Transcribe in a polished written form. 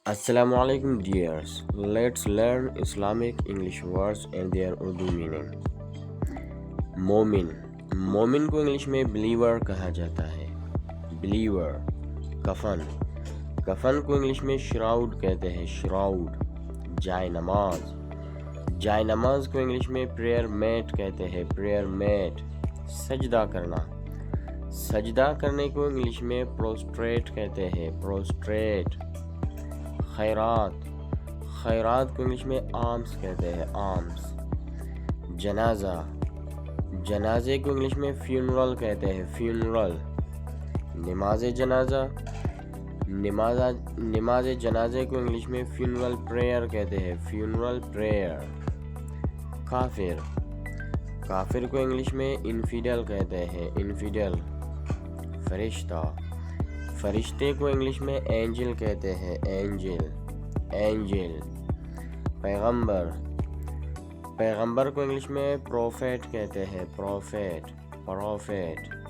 Assalamu alaikum dears. Let's learn Islamic English words and their Urdu meaning. مومن مومن کو English میں believer کہا جاتا ہے. بلیور. کفن کفن کو انگلش میں شراؤڈ کہتے ہیں. شراؤڈ. جائے نماز جائے نماز کو انگلش میں پریئر میٹ کہتے ہیں. Prayer mat. سجدہ کرنا سجدہ کرنے کو انگلش میں پروسٹریٹ کہتے ہیں. پروسٹریٹ. خیرات خیرات کو انگلش میں آرمس کہتے ہیں. آرمس. جنازہ جنازے کو انگلش میں فیونرل کہتے ہیں. فیونرل. نماز جنازہ نماز جنازے کو انگلش میں فیونرل پریئر کہتے ہیں. Funeral prayer. کافر کافر کو انگلش میں انفیڈل کہتے ہیں. انفیڈل. فرشتہ فرشتے کو انگلش میں اینجل کہتے ہیں. اینجل. اینجل. پیغمبر پیغمبر کو انگلش میں پروفیٹ کہتے ہیں. پروفیٹ. پروفیٹ.